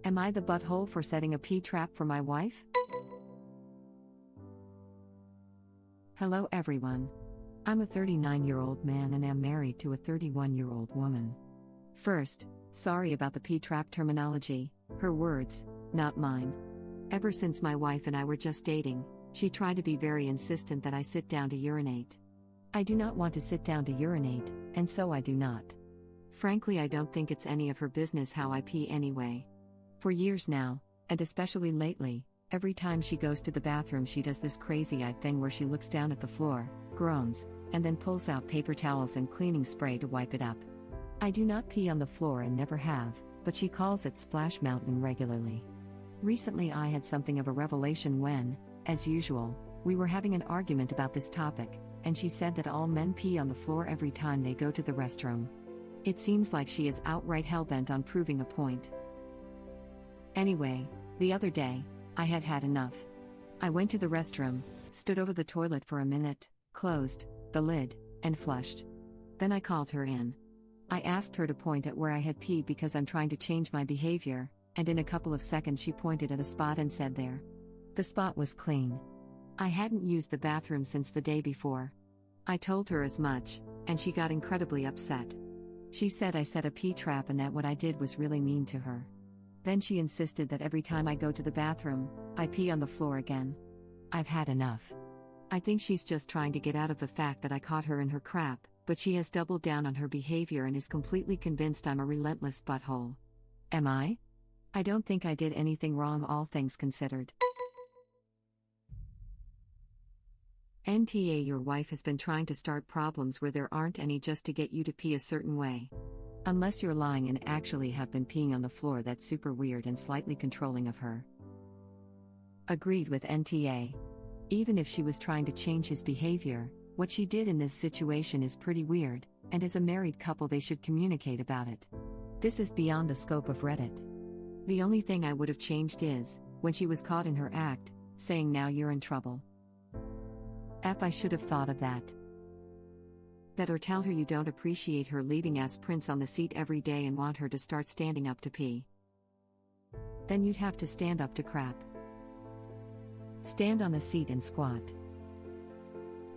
Am I the butthole for setting a pee trap for my wife? Hello everyone. I'm a 39-year-old man and am married to a 31-year-old woman. First, sorry about the pee trap terminology, her words, not mine. Ever since my wife and I were just dating, she tried to be very insistent that I sit down to urinate. I do not want to sit down to urinate, and so I do not. Frankly, I don't think it's any of her business how I pee anyway. For years now, and especially lately, every time she goes to the bathroom she does this crazy-eyed thing where she looks down at the floor, groans, and then pulls out paper towels and cleaning spray to wipe it up. I do not pee on the floor and never have, but she calls it Splash Mountain regularly. Recently I had something of a revelation when, as usual, we were having an argument about this topic, and she said that all men pee on the floor every time they go to the restroom. It seems like she is outright hellbent on proving a point. Anyway, the other day, I had had enough. I went to the restroom, stood over the toilet for a minute, closed the lid, and flushed. Then I called her in. I asked her to point at where I had peed because I'm trying to change my behavior, and in a couple of seconds she pointed at a spot and said there. The spot was clean. I hadn't used the bathroom since the day before. I told her as much, and she got incredibly upset. She said I set a pee trap and that what I did was really mean to her. Then she insisted that every time I go to the bathroom, I pee on the floor again. I've had enough. I think she's just trying to get out of the fact that I caught her in her crap, but she has doubled down on her behavior and is completely convinced I'm a relentless butthole. Am I? I don't think I did anything wrong, all things considered. NTA, your wife has been trying to start problems where there aren't any just to get you to pee a certain way. Unless you're lying and actually have been peeing on the floor, that's super weird and slightly controlling of her. Agreed with NTA. Even if she was trying to change his behavior, what she did in this situation is pretty weird, and as a married couple they should communicate about it. This is beyond the scope of Reddit. The only thing I would have changed is, when she was caught in her act, saying now you're in trouble. I should have thought of that. That or tell her you don't appreciate her leaving ass prints on the seat every day and want her to start standing up to pee. Then you'd have to stand up to crap. Stand on the seat and squat.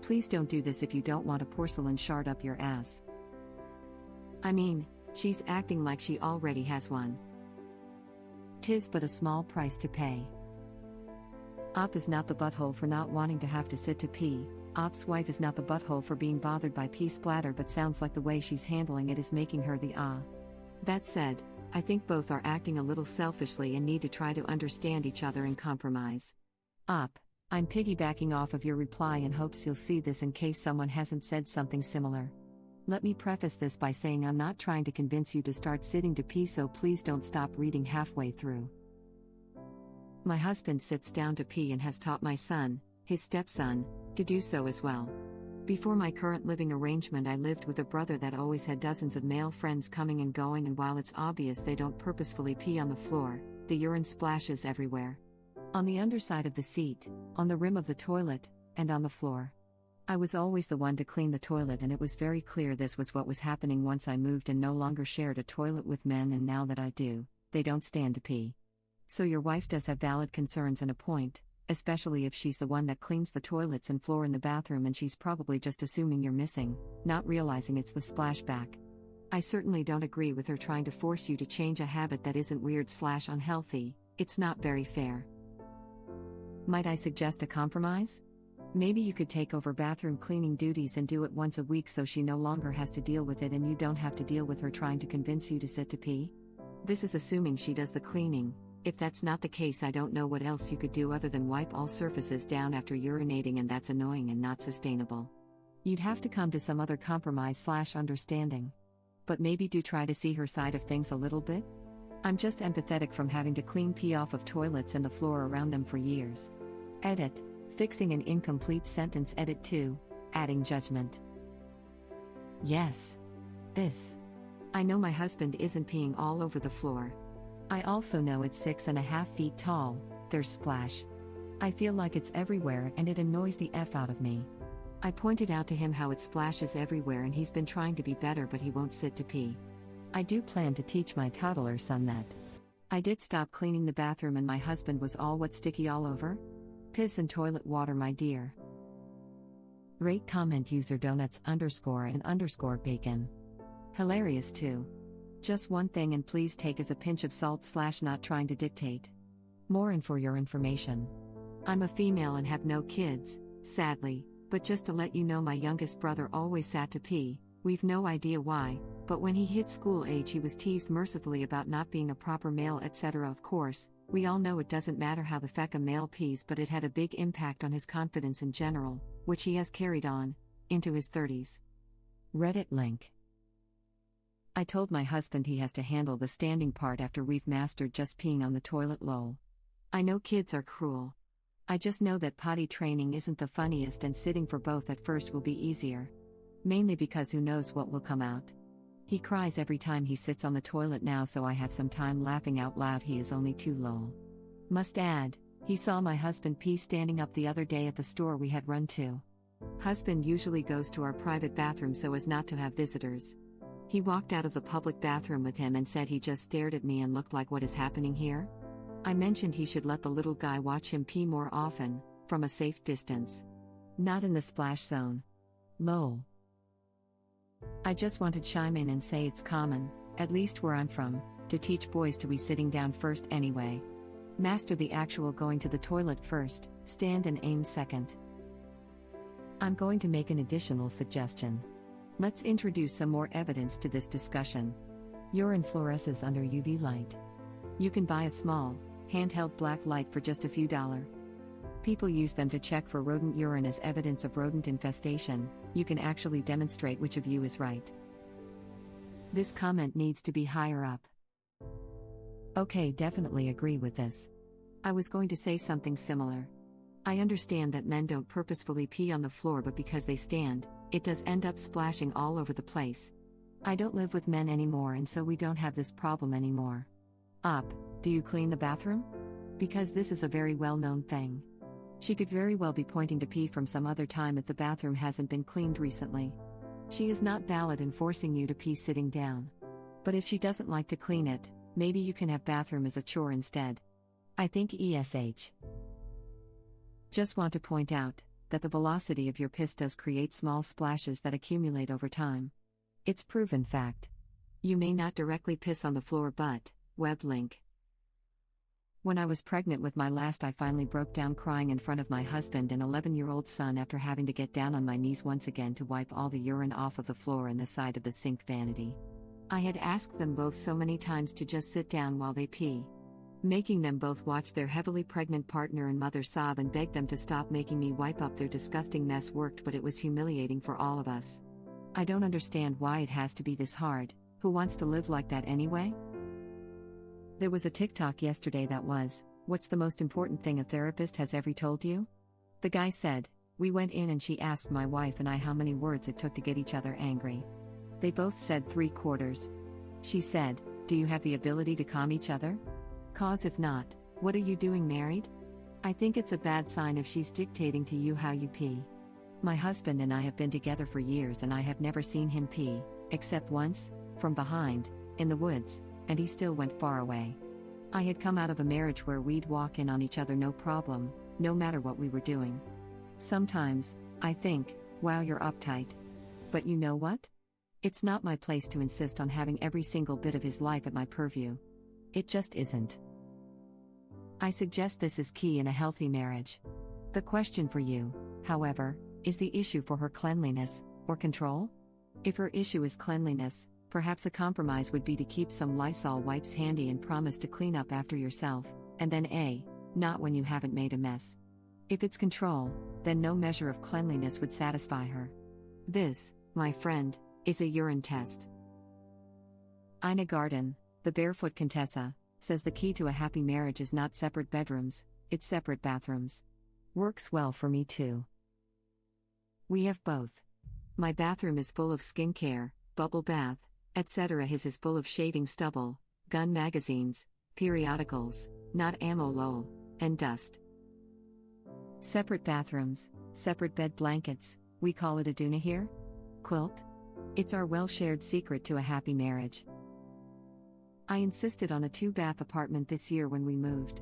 Please don't do this if you don't want a porcelain shard up your ass. I mean, she's acting like she already has one. 'Tis but a small price to pay. Op is not the butthole for not wanting to have to sit to pee. Op's wife is not the butthole for being bothered by pee splatter, but sounds like the way she's handling it is making her the That said, I think both are acting a little selfishly and need to try to understand each other and compromise. Op, I'm piggybacking off of your reply and hopes you'll see this in case someone hasn't said something similar. Let me preface this by saying I'm not trying to convince you to start sitting to pee, so please don't stop reading halfway through. My husband sits down to pee and has taught my son, his stepson, to do so as well. Before my current living arrangement, I lived with a brother that always had dozens of male friends coming and going, and while it's obvious they don't purposefully pee on the floor, the urine splashes everywhere. On the underside of the seat, on the rim of the toilet, and on the floor. I was always the one to clean the toilet, and it was very clear this was what was happening once I moved and no longer shared a toilet with men, and now that I do, they don't stand to pee. So your wife does have valid concerns and a point, especially if she's the one that cleans the toilets and floor in the bathroom, and she's probably just assuming you're missing, not realizing it's the splashback. I certainly don't agree with her trying to force you to change a habit that isn't weird/unhealthy. It's not very fair. Might I suggest a compromise? Maybe you could take over bathroom cleaning duties and do it once a week so she no longer has to deal with it and you don't have to deal with her trying to convince you to sit to pee. This is assuming she does the cleaning. If that's not the case, I don't know what else you could do other than wipe all surfaces down after urinating, and that's annoying and not sustainable. You'd have to come to some other compromise/understanding. But maybe do try to see her side of things a little bit? I'm just empathetic from having to clean pee off of toilets and the floor around them for years. Edit. Fixing an incomplete sentence. Edit 2. Adding judgment. Yes. This. I know my husband isn't peeing all over the floor. I also know it's 6.5 feet tall. There's splash. I feel like it's everywhere and it annoys the F out of me. I pointed out to him how it splashes everywhere and he's been trying to be better, but he won't sit to pee. I do plan to teach my toddler son that. I did stop cleaning the bathroom and my husband was all what sticky all over? Piss and toilet water, my dear. Rate comment user donuts_and_bacon. Hilarious too. Just one thing, and please take as a pinch of salt / not trying to dictate. More and for your information. I'm a female and have no kids, sadly, but just to let you know, my youngest brother always sat to pee. We've no idea why, but when he hit school age he was teased mercifully about not being a proper male, etc. Of course, we all know it doesn't matter how the feck a male pees, but it had a big impact on his confidence in general, which he has carried on into his 30s. Reddit link. I told my husband he has to handle the standing part after we've mastered just peeing on the toilet, lol. I know kids are cruel. I just know that potty training isn't the funniest, and sitting for both at first will be easier. Mainly because who knows what will come out. He cries every time he sits on the toilet now, so I have some time laughing out loud. He is only 2, lol. Must add, he saw my husband pee standing up the other day at the store we had run to. Husband usually goes to our private bathroom so as not to have visitors. He walked out of the public bathroom with him and said he just stared at me and looked like, what is happening here? I mentioned he should let the little guy watch him pee more often, from a safe distance. Not in the splash zone. Lol. I just want to chime in and say it's common, at least where I'm from, to teach boys to be sitting down first anyway. Master the actual going to the toilet first, stand and aim second. I'm going to make an additional suggestion. Let's introduce some more evidence to this discussion. Urine fluoresces under UV light. You can buy a small, handheld black light for just a few dollars. People use them to check for rodent urine as evidence of rodent infestation. You can actually demonstrate which of you is right. This comment needs to be higher up. Okay, definitely agree with this. I was going to say something similar. I understand that men don't purposefully pee on the floor, but because they stand, it does end up splashing all over the place. I don't live with men anymore, and so we don't have this problem anymore. Do you clean the bathroom? Because this is a very well-known thing. She could very well be pointing to pee from some other time if the bathroom hasn't been cleaned recently. She is not valid in forcing you to pee sitting down. But if she doesn't like to clean it, maybe you can have bathroom as a chore instead. I think ESH. Just want to point out that the velocity of your piss does create small splashes that accumulate over time. It's proven fact. You may not directly piss on the floor, but web link. When I was pregnant with my last, I finally broke down crying in front of my husband and 11-year-old son after having to get down on my knees once again to wipe all the urine off of the floor and the side of the sink vanity. I had asked them both so many times to just sit down while they pee. Making them both watch their heavily pregnant partner and mother sob and beg them to stop making me wipe up their disgusting mess worked, but it was humiliating for all of us. I don't understand why it has to be this hard. Who wants to live like that anyway? There was a TikTok yesterday that was, "What's the most important thing a therapist has ever told you?" The guy said, "We went in and she asked my wife and I how many words it took to get each other angry. They both said 3/4. She said, 'Do you have the ability to calm each other? 'Cause if not, what are you doing married?' I think it's a bad sign if she's dictating to you how you pee. My husband and I have been together for years and I have never seen him pee, except once, from behind, in the woods, and he still went far away. I had come out of a marriage where we'd walk in on each other no problem, no matter what we were doing. Sometimes, I think, wow, you're uptight. But you know what? It's not my place to insist on having every single bit of his life at my purview. It just isn't. I suggest this is key in a healthy marriage. The question for you, however, is the issue for her cleanliness, or control? If her issue is cleanliness, perhaps a compromise would be to keep some Lysol wipes handy and promise to clean up after yourself, and then not when you haven't made a mess. If it's control, then no measure of cleanliness would satisfy her. This, my friend, is a urine test. Ina Garden, the Barefoot Contessa, says the key to a happy marriage is not separate bedrooms, it's separate bathrooms. Works well for me too. We have both. My bathroom is full of skincare, bubble bath, etc. His is full of shaving stubble, gun magazines, periodicals, not ammo lol, and dust. Separate bathrooms, separate bed blankets, we call it a doona here? Quilt? It's our well-shared secret to a happy marriage. I insisted on a 2-bath apartment this year when we moved.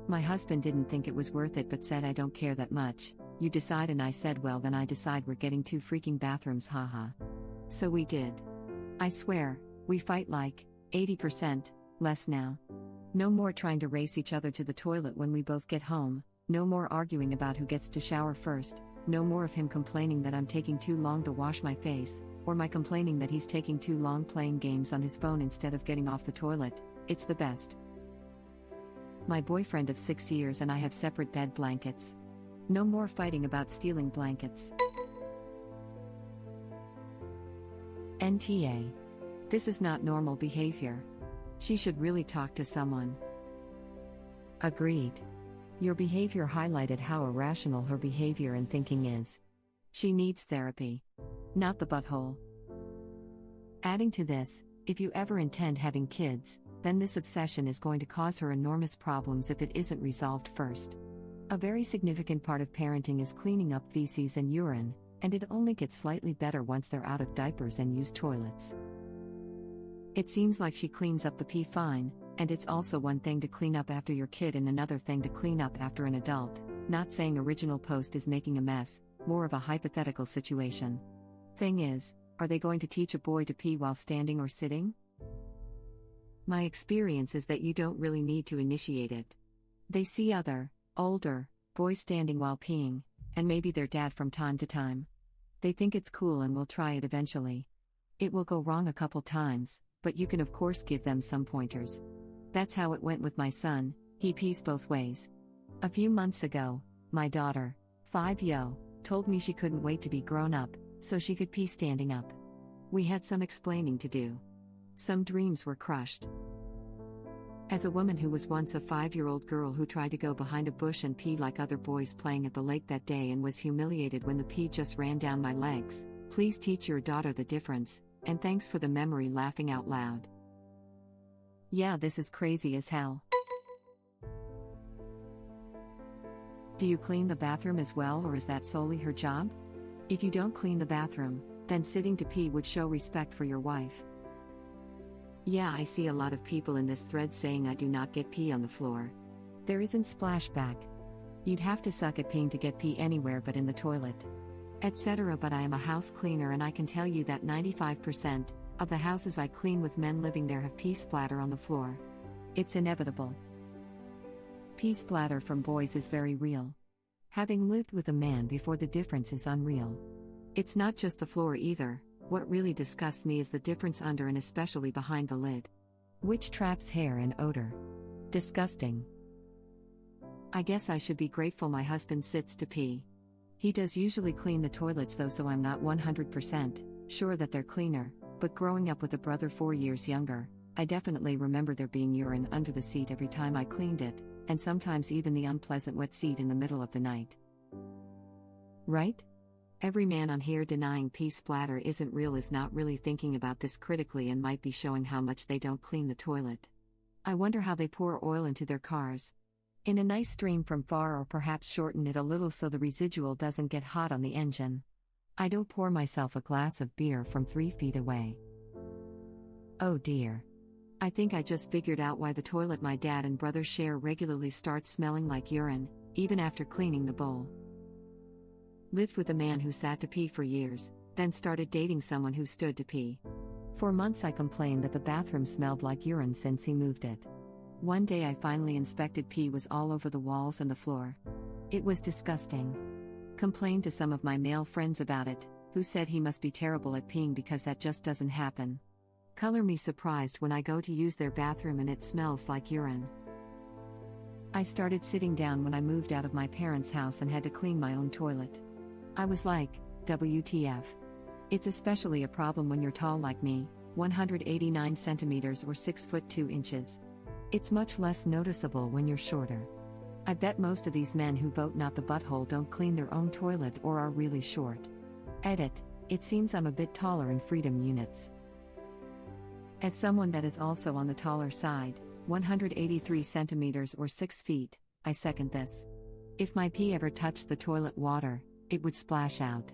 My husband didn't think it was worth it but said I don't care that much, you decide, and I said well then I decide we're getting 2 freaking bathrooms, haha. So we did. I swear, we fight like 80% less now. No more trying to race each other to the toilet when we both get home, no more arguing about who gets to shower first, no more of him complaining that I'm taking too long to wash my face, or my complaining that he's taking too long playing games on his phone instead of getting off the toilet. It's the best. My boyfriend of 6 years and I have separate bed blankets. No more fighting about stealing blankets. NTA. This is not normal behavior. She should really talk to someone. Agreed. Your behavior highlighted how irrational her behavior and thinking is. She needs therapy. Not the butthole. Adding to this, if you ever intend having kids, then this obsession is going to cause her enormous problems if it isn't resolved first. A very significant part of parenting is cleaning up feces and urine, and it only gets slightly better once they're out of diapers and use toilets. It seems like she cleans up the pee fine, and it's also one thing to clean up after your kid and another thing to clean up after an adult. Not saying original post is making a mess, more of a hypothetical situation. Thing is, are they going to teach a boy to pee while standing or sitting? My experience is that you don't really need to initiate it. They see other, older, boys standing while peeing, and maybe their dad from time to time. They think it's cool and will try it eventually. It will go wrong a couple times, but you can of course give them some pointers. That's how it went with my son, he pees both ways. A few months ago, my daughter, 5 told me she couldn't wait to be grown up, so she could pee standing up. We had some explaining to do. Some dreams were crushed. As a woman who was once a 5-year-old girl who tried to go behind a bush and pee like other boys playing at the lake that day and was humiliated when the pee just ran down my legs, please teach your daughter the difference, and thanks for the memory, laughing out loud. Yeah, this is crazy as hell. Do you clean the bathroom as well, or is that solely her job? If you don't clean the bathroom, then sitting to pee would show respect for your wife. Yeah, I see a lot of people in this thread saying I do not get pee on the floor. There isn't splashback. You'd have to suck at peeing to get pee anywhere but in the toilet, etc. But I am a house cleaner and I can tell you that 95% of the houses I clean with men living there have pee splatter on the floor. It's inevitable. Pee splatter from boys is very real. Having lived with a man before, the difference is unreal. It's not just the floor either. What really disgusts me is the difference under and especially behind the lid, which traps hair and odor. Disgusting. I guess I should be grateful my husband sits to pee. He does usually clean the toilets though, so I'm not 100% sure that they're cleaner, but growing up with a brother 4 years younger, I definitely remember there being urine under the seat every time I cleaned it, and sometimes even the unpleasant wet seat in the middle of the night. Right? Every man on here denying pee splatter isn't real is not really thinking about this critically and might be showing how much they don't clean the toilet. I wonder how they pour oil into their cars. In a nice stream from far, or perhaps shorten it a little so the residual doesn't get hot on the engine. I don't pour myself a glass of beer from 3 feet away. Oh dear. I think I just figured out why the toilet my dad and brother share regularly starts smelling like urine, even after cleaning the bowl. Lived with a man who sat to pee for years, then started dating someone who stood to pee. For months I complained that the bathroom smelled like urine since he moved it. One day I finally inspected. Pee was all over the walls and the floor. It was disgusting. Complained to some of my male friends about it, who said he must be terrible at peeing because that just doesn't happen. Color me surprised when I go to use their bathroom and it smells like urine. I started sitting down when I moved out of my parents' house and had to clean my own toilet. I was like, WTF. It's especially a problem when you're tall like me, 189 centimeters or 6 foot 2 inches. It's much less noticeable when you're shorter. I bet most of these men who vote not the butthole don't clean their own toilet or are really short. Edit, it seems I'm a bit taller in freedom units. As someone that is also on the taller side, 183 centimeters or 6 feet, I second this. If my pee ever touched the toilet water, it would splash out.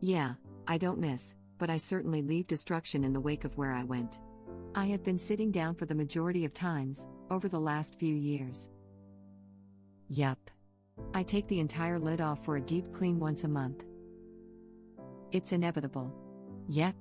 Yeah, I don't miss, but I certainly leave destruction in the wake of where I went. I have been sitting down for the majority of times, over the last few years. Yup. I take the entire lid off for a deep clean once a month. It's inevitable. Yep.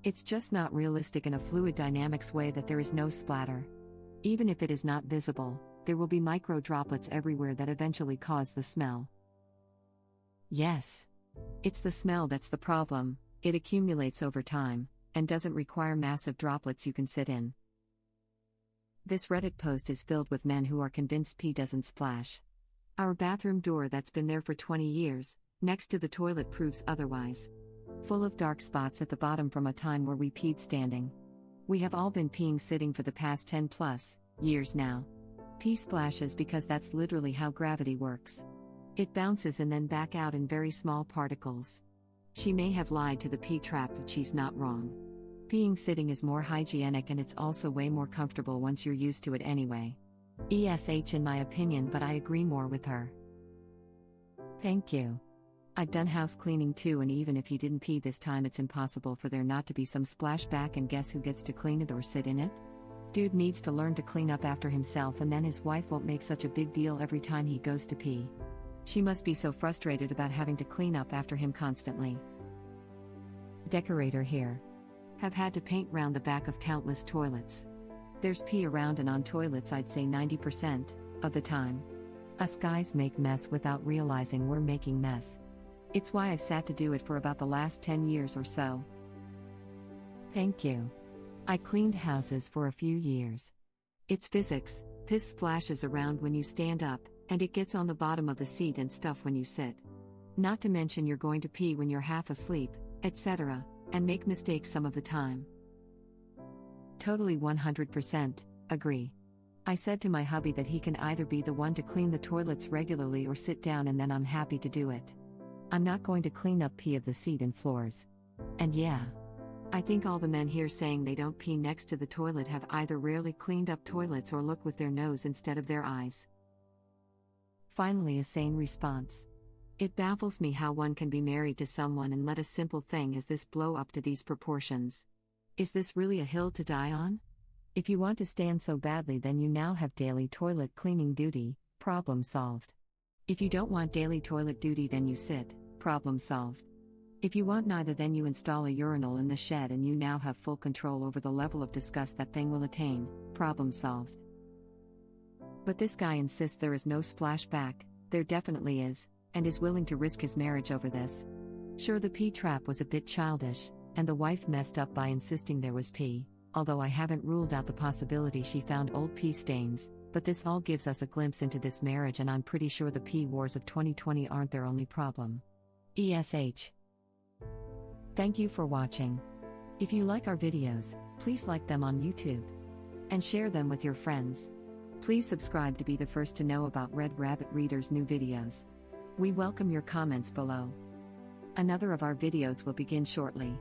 It's just not realistic in a fluid dynamics way that there is no splatter. Even if it is not visible, there will be micro droplets everywhere that eventually cause the smell. Yes. It's the smell that's the problem. It accumulates over time, and doesn't require massive droplets you can sit in. This Reddit post is filled with men who are convinced pee doesn't splash. Our bathroom door that's been there for 20 years, next to the toilet proves otherwise. Full of dark spots at the bottom from a time where we peed standing. We have all been peeing sitting for the past 10+ years now. Pee splashes because that's literally how gravity works. It bounces and then back out in very small particles. She may have lied to the pee trap, but she's not wrong. Peeing sitting is more hygienic and it's also way more comfortable once you're used to it anyway. ESH in my opinion, but I agree more with her. Thank you. I've done house cleaning too, and even if he didn't pee this time, it's impossible for there not to be some splashback, and guess who gets to clean it or sit in it? Dude needs to learn to clean up after himself, and then his wife won't make such a big deal every time he goes to pee. She must be so frustrated about having to clean up after him constantly. Decorator here. Have had to paint round the back of countless toilets. There's pee around and on toilets I'd say 90% of the time. Us guys make mess without realizing we're making mess. It's why I've sat to do it for about the last 10 years or so. Thank you. I cleaned houses for a few years. It's physics, piss splashes around when you stand up, and it gets on the bottom of the seat and stuff when you sit. Not to mention you're going to pee when you're half asleep, etc., and make mistakes some of the time. Totally 100% agree. I said to my hubby that he can either be the one to clean the toilets regularly or sit down, and then I'm happy to do it. I'm not going to clean up pee of the seat and floors. And yeah, I think all the men here saying they don't pee next to the toilet have either rarely cleaned up toilets or look with their nose instead of their eyes. Finally, a sane response. It baffles me how one can be married to someone and let a simple thing as this blow up to these proportions. Is this really a hill to die on? If you want to stand so badly, then you now have daily toilet cleaning duty, problem solved. If you don't want daily toilet duty, then you sit, problem solved. If you want neither, then you install a urinal in the shed and you now have full control over the level of disgust that thing will attain, problem solved. But this guy insists there is no splashback. There definitely is, and is willing to risk his marriage over this. Sure, the pee trap was a bit childish, and the wife messed up by insisting there was pee, although I haven't ruled out the possibility she found old pee stains, but this all gives us a glimpse into this marriage, and I'm pretty sure the pee wars of 2020 aren't their only problem. ESH. Thank you for watching. If you like our videos, please like them on YouTube. And share them with your friends. Please subscribe to be the first to know about Red Rabbit Reader's new videos. We welcome your comments below. Another of our videos will begin shortly.